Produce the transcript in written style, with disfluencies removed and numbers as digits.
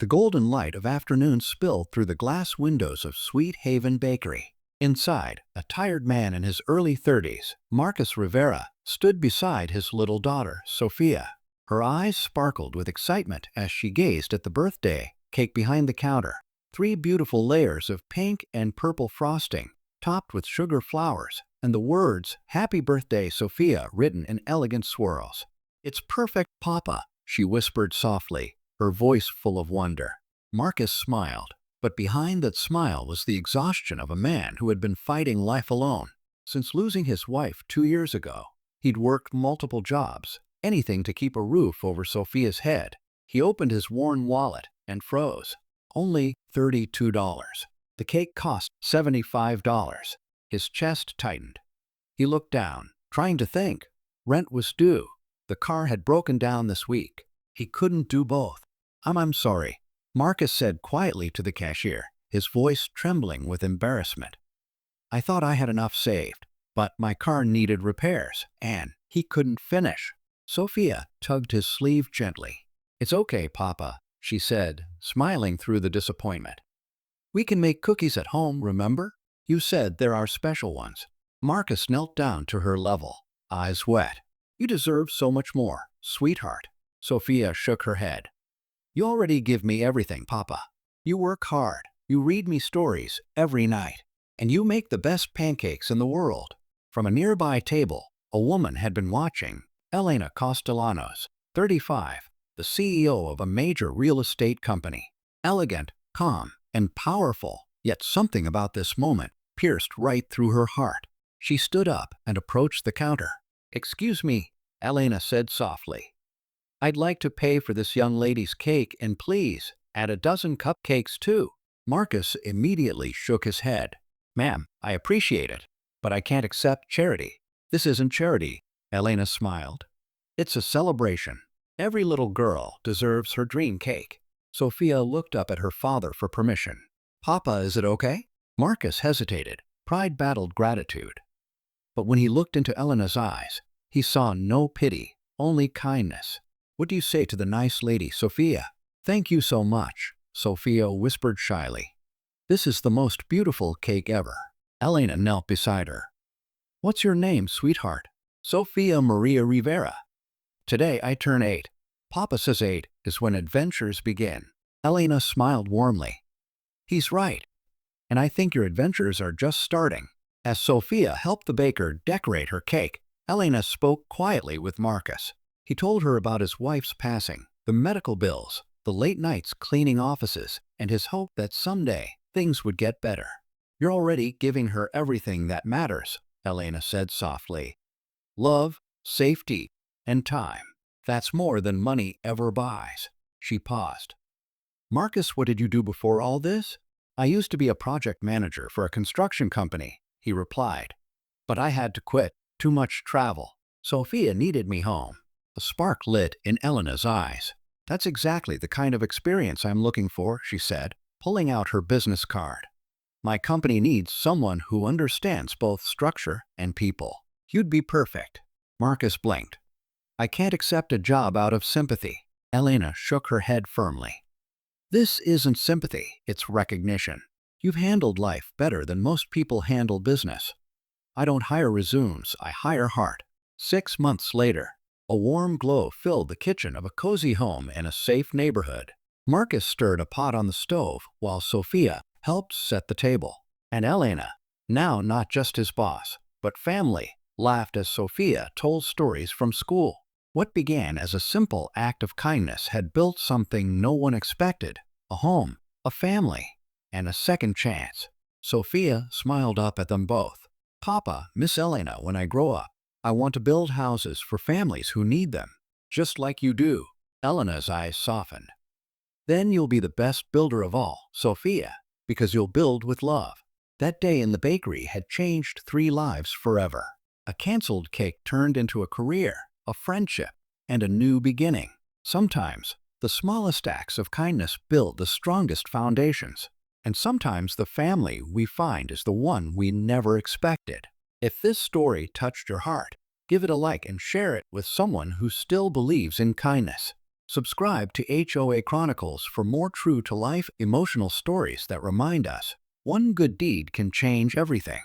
The golden light of afternoon spilled through the glass windows of Sweet Haven Bakery. Inside, a tired man in his early 30s, Marcus Rivera, stood beside his little daughter, Sophia. Her eyes sparkled with excitement as she gazed at the birthday cake behind the counter. 3 beautiful layers of pink and purple frosting, topped with sugar flowers, and the words, "Happy Birthday, Sophia," written in elegant swirls. "It's perfect, Papa," she whispered softly, her voice full of wonder. Marcus smiled, but behind that smile was the exhaustion of a man who had been fighting life alone. Since losing his wife 2 years ago, he'd worked multiple jobs, anything to keep a roof over Sophia's head. He opened his worn wallet and froze. Only $32. The cake cost $75. His chest tightened. He looked down, trying to think. Rent was due. The car had broken down this week. He couldn't do both. I'm sorry," Marcus said quietly to the cashier, his voice trembling with embarrassment. "I thought I had enough saved, but my car needed repairs, and he couldn't finish." Sophia tugged his sleeve gently. "It's okay, Papa," she said, smiling through the disappointment. "We can make cookies at home, remember? You said there are special ones." Marcus knelt down to her level, eyes wet. "You deserve so much more, sweetheart." Sophia shook her head. "You already give me everything, Papa. You work hard, you read me stories every night, and you make the best pancakes in the world." From a nearby table, a woman had been watching. Elena Castellanos, 35, the CEO of a major real estate company. Elegant, calm, and powerful, yet something about this moment pierced right through her heart. She stood up and approached the counter. "Excuse me," Elena said softly. "I'd like to pay for this young lady's cake, and please add a dozen cupcakes too." Marcus immediately shook his head. "Ma'am, I appreciate it, but I can't accept charity." "This isn't charity," Elena smiled. "It's a celebration. Every little girl deserves her dream cake." Sophia looked up at her father for permission. "Papa, is it okay?" Marcus hesitated. Pride battled gratitude. But when he looked into Elena's eyes, he saw no pity, only kindness. "What do you say to the nice lady, Sophia?" "Thank you so much," Sophia whispered shyly. "This is the most beautiful cake ever." Elena knelt beside her. "What's your name, sweetheart?" "Sophia Maria Rivera. Today I turn 8. Papa says 8 is when adventures begin." Elena smiled warmly. "He's right. And I think your adventures are just starting." As Sophia helped the baker decorate her cake, Elena spoke quietly with Marcus. He told her about his wife's passing, the medical bills, the late nights cleaning offices, and his hope that someday things would get better. "You're already giving her everything that matters," Elena said softly. "Love, safety, and time. That's more than money ever buys." She paused. "Marcus, what did you do before all this?" "I used to be a project manager for a construction company," he replied. "But I had to quit. Too much travel. Sophia needed me home." A spark lit in Elena's eyes. "That's exactly the kind of experience I'm looking for," she said, pulling out her business card. "My company needs someone who understands both structure and people. You'd be perfect." Marcus blinked. "I can't accept a job out of sympathy." Elena shook her head firmly. "This isn't sympathy, it's recognition. You've handled life better than most people handle business. I don't hire resumes, I hire heart." 6 months later, a warm glow filled the kitchen of a cozy home in a safe neighborhood. Marcus stirred a pot on the stove while Sophia helped set the table. And Elena, now not just his boss, but family, laughed as Sophia told stories from school. What began as a simple act of kindness had built something no one expected: a home, a family, and a second chance. Sophia smiled up at them both. "Papa, Miss Elena, when I grow up, I want to build houses for families who need them, just like you do." Elena's eyes softened. "Then you'll be the best builder of all, Sophia, because you'll build with love." That day in the bakery had changed 3 lives forever. A canceled cake turned into a career, a friendship, and a new beginning. Sometimes, the smallest acts of kindness build the strongest foundations. And sometimes the family we find is the one we never expected. If this story touched your heart, give it a like and share it with someone who still believes in kindness. Subscribe to HOA Chronicles for more true-to-life emotional stories that remind us one good deed can change everything.